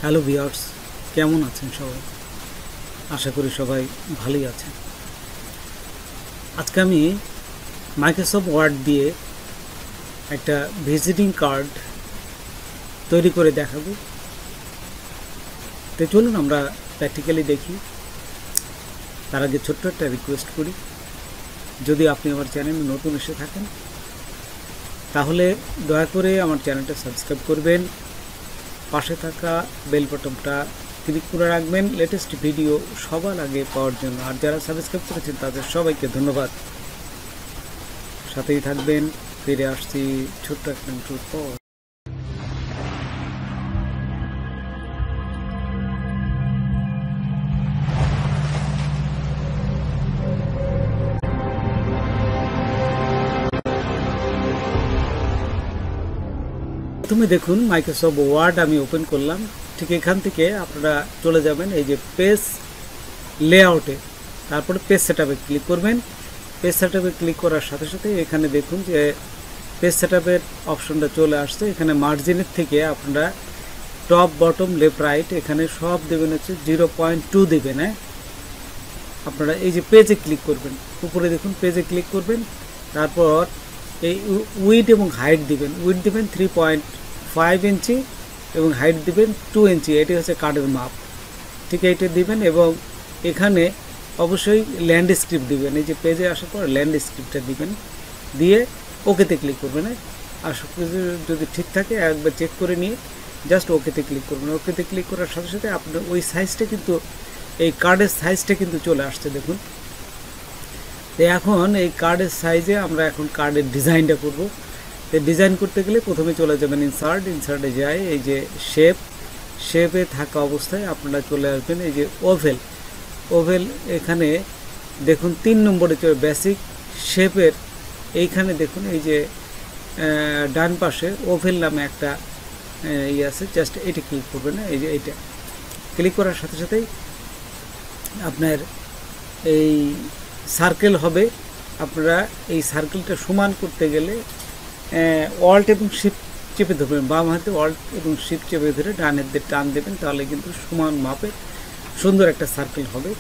Hello viewers, কেমন আছেন সবাই? আশা করি সবাই ভালোই আছেন। আজকে আমি মাইক্রোসফট ওয়ার্ড দিয়ে একটা ভিজিটিং কার্ড তৈরি করে দেখাবো। তো চলুন আমরা প্র্যাকটিক্যালি দেখি। তার আগে ছোট্ট একটা রিকোয়েস্ট করি, যদি আপনি আমার চ্যানেলে নতুন এসে থাকেন তাহলে দয়া করে আমার চ্যানেলটা সাবস্ক্রাইব করবেন, পাশে থাকা বেল বাটনটা ক্লিক করে রাখবেন লেটেস্ট ভিডিও সবার আগে পাওয়ার জন্য। আর যারা সাবস্ক্রাইব করেছেন তাদের সবাইকে ধন্যবাদ। সাথেই থাকবেন। ফিরে আসছি ছোট্ট একটা ইন্ট্রোর পর। প্রথমে দেখুন মাইক্রোসফট ওয়ার্ড আমি ওপেন করলাম। ঠিক এখান থেকে আপনারা চলে যাবেন এই যে পেজ লেআউটে, তারপরে পেজ সেটআপে ক্লিক করবেন। পেজ সেটআপে ক্লিক করার সাথে সাথে এখানে দেখুন যে পেজ সেটআপের অপশনটা চলে আসছে। এখানে মার্জিনের থেকে আপনারা টপ বটম লেফট রাইট এখানে সব দেবেন হচ্ছে 0.2 দেবেন। হ্যাঁ, আপনারা এই যে পেজে ক্লিক করবেন, উপরে দেখুন পেজে ক্লিক করবেন, তারপর এই উইড এবং হাইট দিবেন। উইড দিবেন 3.5 ইঞ্চি এবং হাইট দিবেন 2 ইঞ্চি। এটি হচ্ছে কার্ডের মাপ, ঠিক এইটা দিবেন। এবং এখানে অবশ্যই ল্যান্ডস্কেপ দিবেন। এই যে পেজে আসার পর ল্যান্ডস্কেপটা দিবেন, দিয়ে ওকেতে ক্লিক করবেন। আর সব কিছু যদি ঠিক থাকে একবার চেক করে নিয়ে জাস্ট ওকেতে ক্লিক করবেন। ওকেতে ক্লিক করার সাথে সাথে আপনার ওই সাইজটা কিন্তু এই কার্ডের সাইজটা কিন্তু চলে আসছে দেখুন। তো এখন এই কার্ডের সাইজে আমরা এখন কার্ডের ডিজাইনটা করব। তো ডিজাইন করতে গেলে প্রথমে চলে যাবেন ইনসার্টে যাই এই যে শেপে থাকা অবস্থায় আপনারা চলে আসবেন এই যে ওভেল এখানে দেখুন 3 নম্বরে চলে বেসিক শেপের এইখানে দেখুন এই যে ডান পাশে ওভেল নামে একটা ইয়ে আছে, জাস্ট এটা ক্লিক করবেন। এই যে এইটা ক্লিক করার সাথে সাথেই আপনার এই সার্কেল হবে। আপনারা এই সার্কেলটা সমান করতে গেলে অল্ট এবং শিফট চেপে ধরবেন, বাম হাতে অল্ট এবং শিফট চেপে ধরে ডান হাতে টান দেবেন, তাহলে কিন্তু সমান মাপের সুন্দর একটা সার্কেল হবে।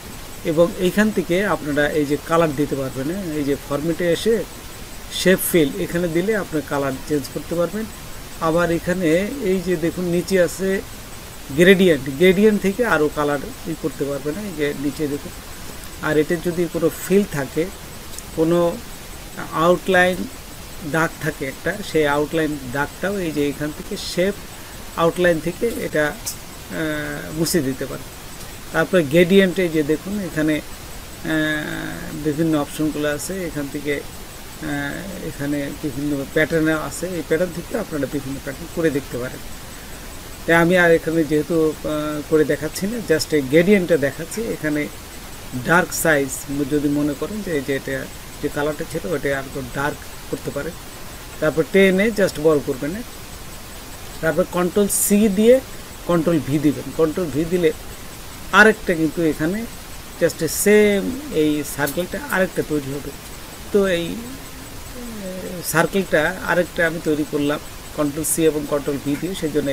এবং এইখান থেকে আপনারা এই যে কালার দিতে পারবেন। এই যে ফরম্যাটে এসে শেপ ফিল এখানে দিলে আপনার কালার চেঞ্জ করতে পারবেন। আবার এখানে এই যে দেখুন নিচে আছে গ্রেডিয়েন্ট থেকে আরও কালার করতে পারবেন। এই যে নিচে দেখুন। আর এটার যদি কোনো ফিল থাকে, কোনো আউটলাইন দাগ থাকে একটা, সেই আউটলাইন দাগটাও এই যে এখান থেকে শেপ আউটলাইন থেকে এটা মুছে দিতে পারে। তারপরে গ্রেডিয়েন্টে যে দেখুন এখানে বিভিন্ন অপশনগুলো আছে, এখান থেকে এখানে বিভিন্ন প্যাটার্ন আছে, এই প্যাটার্ন থেকে আপনারা বিভিন্ন প্যাটার্ন করে দেখতে পারেন। তাই আমি আর এখানে যেহেতু করে দেখাচ্ছি না, জাস্ট এই গ্রেডিয়েন্টটা দেখাচ্ছি। এখানে ডার্ক সাইজ যদি মনে করেন যে এটা যে কালারটা ছিল ওটা আর ডার্ক করতে পারে, তারপর টেনে জাস্ট বড় করবেন। তারপর কন্ট্রোল সি দিয়ে কন্ট্রোল ভি দিবেন। কন্ট্রোল ভি দিলে আরেকটা কিন্তু এখানে জাস্ট সেম এই সার্কেলটা আরেকটা তৈরি হবে। তো এই সার্কেলটা আরেকটা আমি তৈরি করলাম কন্ট্রোল সি এবং কন্ট্রোল ভি দিয়ে, সেই জন্য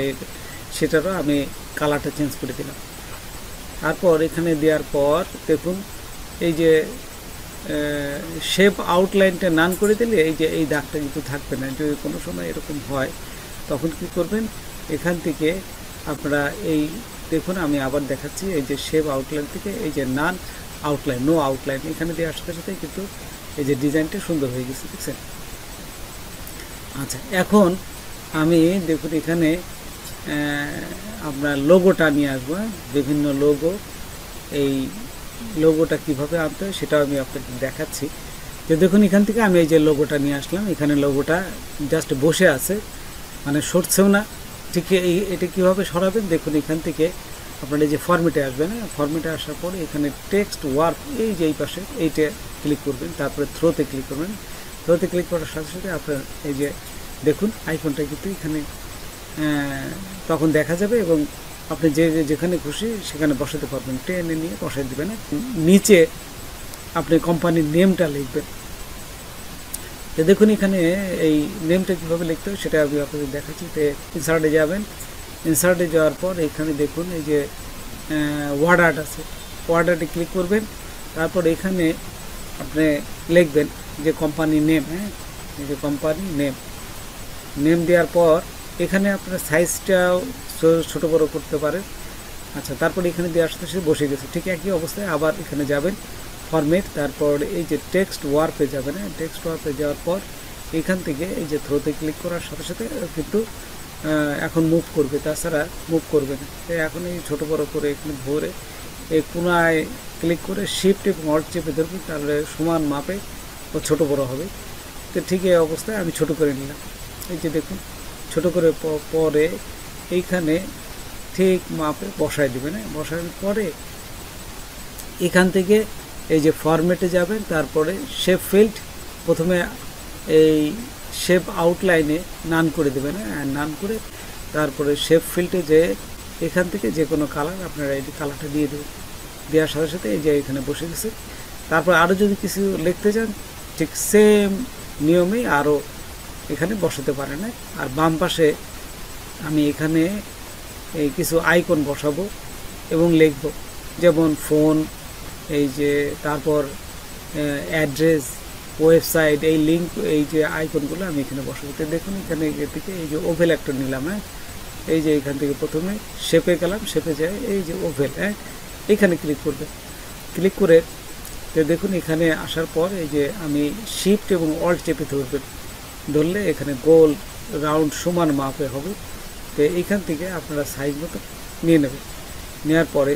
সেটারও আমি কালারটা চেঞ্জ করে দিলাম। তারপর এখানে দেওয়ার পর দেখুন এই যে শেপ আউটলাইনটা নান করে দিলে এই যে এই দাগটা কিন্তু থাকবে না। যদি কোনো সময় এরকম হয় তখন কি করবেন, এখান থেকে আপনারা এই দেখুন আমি আবার দেখাচ্ছি এই যে শেপ আউটলাইন থেকে এই যে নান আউটলাইন নো আউটলাইন এখানে দেওয়ার সাথে সাথে কিন্তু এই যে ডিজাইনটা সুন্দর হয়ে গেছে, দেখছেন? আচ্ছা, এখন আমি দেখুন এখানে আপনার লোগোটা নিয়ে আসবো। বিভিন্ন লোগো, এই লোগোটা কিভাবে আনতে হয় সেটাও আমি আপনাকে দেখাচ্ছি। যে দেখুন এখান থেকে আমি এই যে লোগোটা নিয়ে আসলাম, এখানে লোগোটা জাস্ট বসে আছে, মানে সরছেও না। ঠিক এটা কীভাবে সরাবেন দেখুন, এখান থেকে আপনার এই যে ফরম্যাটে আসবেন। ফরম্যাটে আসার পরে এখানে টেক্সট ওয়ার্ক এই যে এই পাশে এইটা ক্লিক করবেন, তারপরে থ্রোতে ক্লিক করবেন। থ্রোতে ক্লিক করার সাথে সাথে আপনার এই যে দেখুন আইকনটা কিন্তু এখানে তখন দেখা যাবে এবং আপনি যেখানে খুশি সেখানে বসাতে পারবেন। টেনে নিয়ে বসাই দেবেন। নিচে আপনি কোম্পানির নেমটা লিখবেন। তো দেখুন এখানে এই নেমটা কীভাবে লিখতে হয় সেটা আমি আপনাদের দেখাচ্ছি। তো ইনসার্টে যাবেন, ইনসার্টে যাওয়ার পর এখানে দেখুন এই যে ওয়ার্ড আর্ট আছে, ওয়ার্ড আর্টে ক্লিক করবেন। তারপর এখানে আপনি লিখবেন যে কোম্পানি নেম, হ্যাঁ এই যে কোম্পানি নেম দেওয়ার পর এখানে আপনার সাইজটাও ছোট বড় করতে পারেন। আচ্ছা, তারপর এখানে দিয়ে আসতে বসে গেছে। ঠিক একই অবস্থায় আবার এখানে যাবেন ফরম্যাট, তারপর এই যে টেক্সট ওয়ার্পে যাবেন। হ্যাঁ টেক্সট ওয়ার্পে যাওয়ার পর এখান থেকে এই যে থ্রোতে ক্লিক করার সাথে সাথে কিন্তু এখন মুভ করবে, তাছাড়া মুভ করবে না। এখন এই ছোটো বড়ো করে এখানে ভরে এই কোনায় ক্লিক করে শিফট এবং অল্ট চেপে ধরবেন, তাহলে সমান মাপে ও ছোটো বড়ো হবে। তো ঠিক এই অবস্থায় আমি ছোটো করে নিলাম। এই যে দেখুন ছোটো করে পরে এইখানে ঠিক মাপে বসায় দেবেন। বসানোর পরে এখান থেকে এই যে ফরম্যাটে যাবেন, তারপরে শেপ ফিল্ড প্রথমে এই শেপ আউটলাইনে নান করে দেবেন। নান করে তারপরে শেপ ফিল্ডে যে এখান থেকে যে কোনো কালার আপনারা এই কালারটা দিয়ে দেবেন। দেওয়ার সাথে সাথে এই যে এখানে বসে গেছে। তারপর আরও যদি কিছু লিখতে চান ঠিক সেম নিয়মেই আরও এখানে বসাতে পারেন। আর বাম পাশে আমি এখানে এই কিছু আইকন বসাবো এবং লিখব, যেমন ফোন, এই যে তারপর অ্যাড্রেস, ওয়েবসাইট, এই লিঙ্ক, এই যে আইকনগুলো আমি এখানে বসাবো। তো দেখুন এখানে থেকে এই যে ওভেল একটা নিলাম। এই যে এখান থেকে প্রথমে শেপে গেলাম, শেপে যায় এই যে ওভেল, এখানে ক্লিক করবে। ক্লিক করে তো দেখুন এখানে আসার পর এই যে আমি শিফট এবং অল্ট চেপে ধরলে এখানে গোল রাউন্ড সমান মাপে হবে। তো এইখান থেকে আপনারা সাইজ মতো নিয়ে নেবেন। নেওয়ার পরে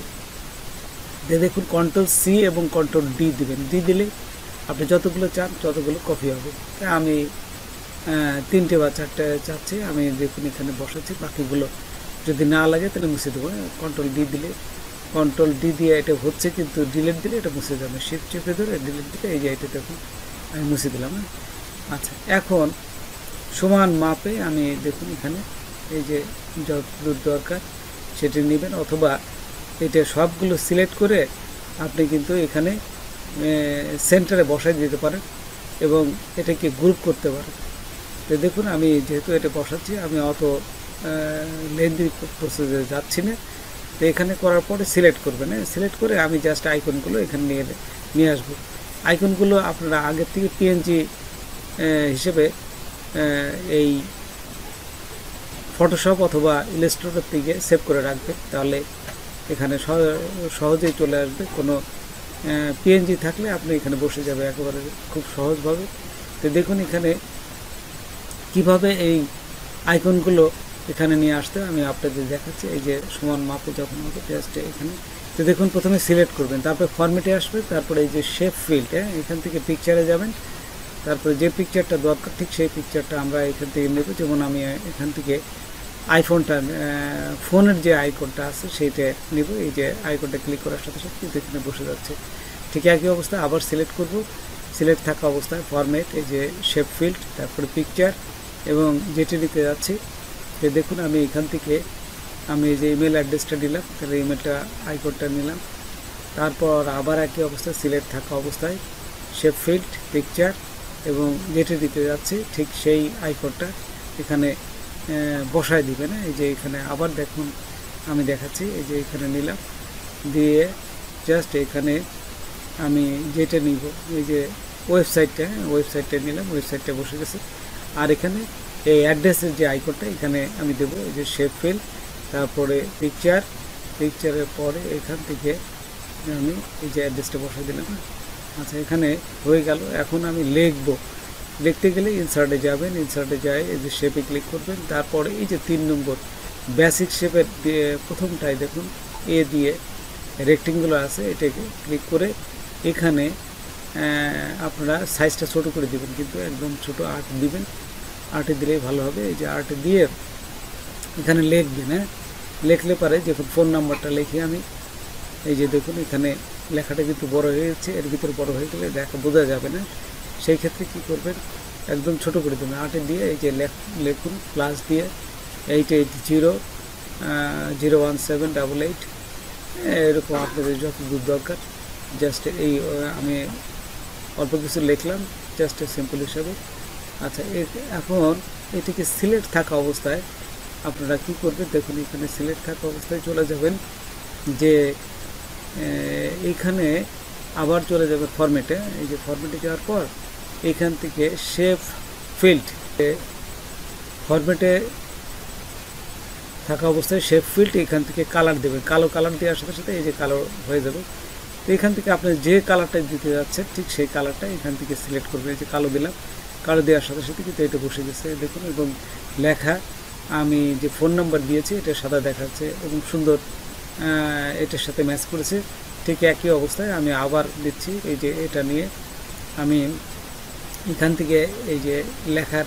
দেখুন কন্ট্রোল সি এবং কন্ট্রোল ডি দিবেন। দিলে আপনি যতগুলো চান ততগুলো কপি হবে। আমি 3টে বা 4টে চাচ্ছি, আমি দেখুন এখানে বসাচ্ছি। বাকিগুলো যদি না লাগে তাহলে মুছে দেবো। কন্ট্রোল ডি দিলে, কন্ট্রোল ডি দিয়ে এটা হচ্ছে, কিন্তু ডিলিট দিলে এটা মুছে যাবে। শিফট চেপে ধরে ডিলিট দিলে এই যে এটা দেখুন আমি মুছে দিলাম। আচ্ছা, এখন সমান মাপে আমি দেখুন এখানে এই যে যতদূর দরকার সেটি নেবেন, অথবা এটা সবগুলো সিলেক্ট করে আপনি কিন্তু এখানে সেন্টারে বসাই দিতে পারেন এবং এটাকে গ্রুপ করতে পারেন। তো দেখুন আমি যেহেতু এটা বসাচ্ছি, আমি অত লেন্দি প্রসেসে যাচ্ছি না। তো এখানে করার পরে সিলেক্ট করবেন। সিলেক্ট করে আমি জাস্ট আইকনগুলো এখানে নিয়ে আসবো। আইকনগুলো আপনারা আগের থেকে পিএনজি হিসেবে এই ফটোশপ অথবা ইলাস্ট্রেটর থেকে সেভ করে রাখবেন, তাহলে এখানে সহজেই চলে আসবে। কোনো পিএনজি থাকলে আপনি এখানে বসে যাবে একেবারে খুব সহজভাবে। তো দেখুন এখানে কিভাবে এই আইকনগুলো এখানে নিয়ে আসতে আমি আপনাদের দেখাচ্ছি। এই যে সমান মাপে যখন হবে জাস্ট এখানে, তো দেখুন প্রথমে সিলেক্ট করবেন, তারপরে ফরম্যাটে আসবে, তারপরে এই যে শেপ ফিল্ড, এখান থেকে পিকচারে যাবেন। তারপরে যে পিকচারটা দরকার ঠিক সেই পিকচারটা আমরা এখান থেকে নেব। যেমন আমি এখান থেকে আইফোনটা, ফোনের যে আইকনটা আছে সেইটা নেব। এই যে আইকনটা ক্লিক করার সাথে সাথে কিন্তু এখানে বসে যাচ্ছে। ঠিক একই অবস্থায় আবার সিলেক্ট করব। সিলেক্ট থাকা অবস্থায় ফরম্যাট, এই যে শেপ ফিল্ড, তারপরে পিকচার এবং যেটি নিতে যাচ্ছি। তো দেখুন আমি এখান থেকে আমি যে ইমেল অ্যাড্রেসটা নিলাম, তাহলে ইমেলটা আইকনটা নিলাম। তারপর আবার একই অবস্থায় সিলেক্ট থাকা অবস্থায় শেপ ফিল্ড, পিকচার এবং যেটি দিতে যাচ্ছি ঠিক সেই আইকনটা এখানে বসায় দিবেন। এই যে এখানে আবার দেখুন আমি দেখাচ্ছি, এই যে এখানে নিলাম, দিয়ে জাস্ট এখানে আমি যেটা নিব এই যে ওয়েবসাইটটা নিলাম, ওয়েবসাইটটা বসে গেছে। আর এখানে এই অ্যাড্রেসের যে আইকনটা এখানে আমি দেবো, এই যে শেপ ফিল্ড, তারপরে পিকচারের পরে এখান থেকে আমি এই যে অ্যাড্রেসটা বসাই দিলাম। আচ্ছা, এখানে হয়ে গেল। এখন আমি লিখতে গেলে ইনসার্টে যাবেন, ইনসার্টে যায় এই যে শেপে ক্লিক করবেন। তারপরে এই যে 3 নম্বর বেসিক শেপের প্রথমটাই দেখুন এ দিয়ে রেক্টেঙ্গুলার আছে, এটাকে ক্লিক করে এখানে আপনারা সাইজটা ছোট করে দিবেন, কিন্তু একদম ছোট 8 দিবেন। 8 দিলেই ভালো হবে। এই যে 8 দিয়ে এখানে লিখবেন। লিখলে পারে যখন ফোন নাম্বারটা লিখি আমি, এই যে দেখুন এখানে লেখাটা কিন্তু বড় হয়ে যাচ্ছে, এর ভিতরে বড় হয়ে গেলে বোঝা যাবে না। সেই ক্ষেত্রে কী করবেন, একদম ছোট করে দেবেন। 8 দিয়ে এই যে লিখুন প্লাস দিয়ে 88001788, এরকম আপনাদের যত দূর দরকার। জাস্ট এই আমি অল্প কিছু লিখলাম জাস্ট সিম্পল হিসাবে। আচ্ছা, এখন এটিকে সিলেক্ট থাকা অবস্থায় আপনারা কি করবেন দেখুন, এখানে সিলেক্ট থাকা অবস্থায় চলে যাবেন যে এইখানে আবার চলে যাবে ফরম্যাটে। এই যে ফরম্যাটে যাওয়ার পর এইখান থেকে শেপ ফিল্ড, ফরম্যাটে থাকা অবস্থায় শেপ ফিল্ড এখান থেকে কালার দেবেন। কালো কালার দেওয়ার সাথে সাথে এই যে কালো হয়ে যাবে। তো এখান থেকে আপনি যে কালারটা দিতে যাচ্ছেন ঠিক সেই কালারটা এখান থেকে সিলেক্ট করবেন। এই যে কালো দিলাম, কালো দেওয়ার সাথে সাথে কিন্তু এটা বসে গেছে দেখুন। এবং লেখা আমি যে ফোন নাম্বার দিয়েছি এটা সাদা দেখাচ্ছে এবং সুন্দর এটার সাথে ম্যাচ করেছে। ঠিক একই অবস্থায় আমি আবার দিচ্ছি। এই যে এটা নিয়ে আমি এখান থেকে এই যে লেখার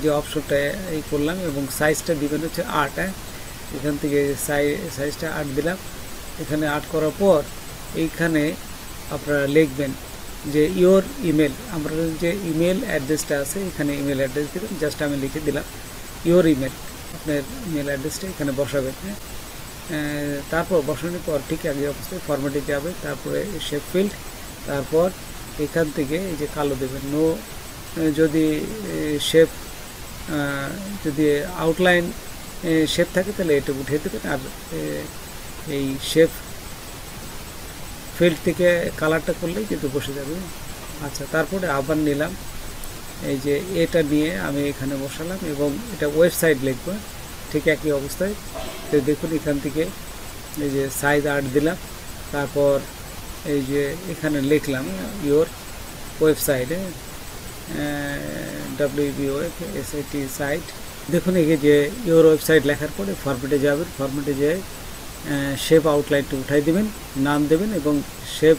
যে অপশনটা এই করলাম এবং সাইজটা দিবেন হচ্ছে 8। এখান থেকে সাইজটা 8 দিলাম। এখানে 8 করার পর এইখানে আপনারা লিখবেন যে ইওর ইমেল, আমরা যে ইমেল অ্যাড্রেসটা আছে এখানে ইমেল অ্যাড্রেস দেবেন। জাস্ট আমি লিখে দিলাম ইওর ইমেল, আপনার ইমেল অ্যাড্রেসটা এখানে বসাবেন। তারপর বসানোর পর ঠিক একই অবস্থায় ফরম্যাটে যাবে, তারপরে শেপ ফিল্ড, তারপর এখান থেকে এই যে কালো দেবেন। নো যদি শেপ যদি আউটলাইন শেপ থাকে তাহলে এটা উঠিয়ে দেবেন, আর এই শেপ ফিল্ড থেকে কালারটা করলেই কিন্তু বসে যাবে। আচ্ছা, তারপরে আবার নিলাম এই যে এটা নিয়ে আমি এখানে বসালাম এবং এটা ওয়েবসাইট লিখবো ঠিক একই অবস্থায়। তো দেখুন এখান থেকে এই যে সাইজ 8 দিলাম, তারপর এই যে এখানে লিখলাম ইওর ওয়েবসাইটে WBOSIT সাইট। দেখুন এই যে ইওর ওয়েবসাইট লেখার পরে ফরম্যাটে যাবেন, ফরম্যাটে যেয়ে শেপ আউটলাইনটা উঠাই দেবেন, নাম দেবেন এবং শেপ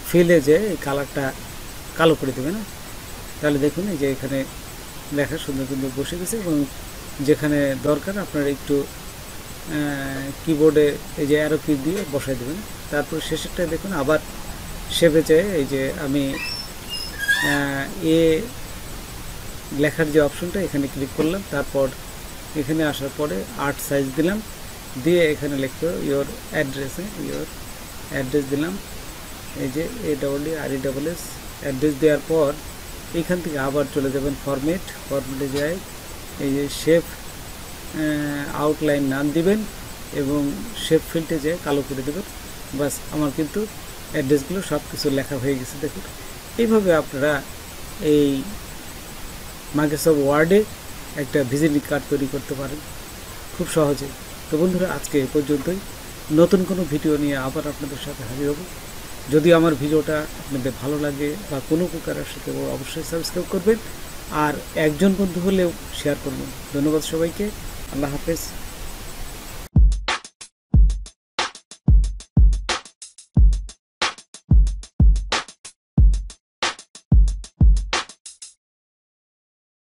ফিলে যে এই কালারটা কালো করে দেবেন। তাহলে দেখুন এই যে এখানে লেখা সুন্দর সুন্দর বসে গেছে এবং যেখানে দরকার আপনারা একটু কিবোর্ডে এই যে অ্যারো কি দিয়ে বসাই দেবেন। তারপর শেষেরটা দেখুন আবার শেপে যেয়ে এই যে আমি এ লেখার যে অপশনটা এখানে ক্লিক করলাম, তারপর এখানে আসার পরে 8 সাইজ দিলাম, দিয়ে এখানে লিখতে হবে ইওর অ্যাড্রেসে, ইওর অ্যাড্রেস দিলাম। এই যে ARRES অ্যাড্রেস দেওয়ার পর এইখান থেকে আবার চলে যাবেন ফরম্যাটে যায় এই যে শেপ আউটলাইন নাম দিবেন এবং শেপ ফিল্ডে যেয়ে কালো করে দেবেন। বাস, আমার কিন্তু অ্যাড্রেসগুলো সব কিছু লেখা হয়ে গেছে দেখুন। এইভাবে আপনারা এই মাইক্রোসফট ওয়ার্ডে একটা ভিজিটিং কার্ড তৈরি করতে পারেন খুব সহজে। তো বন্ধুরা, আজকে এ পর্যন্তই। নতুন কোনো ভিডিও নিয়ে আবার আপনাদের সাথে হাজির হব। যদি আমার ভিডিওটা আপনাদের ভালো লাগে বা কোনো প্রকারের সাথে অবশ্যই সাবস্ক্রাইব করবেন আর একজন বন্ধু হলেও শেয়ার করবেন। ধন্যবাদ সবাইকে। আল্লাহ হাফেজ।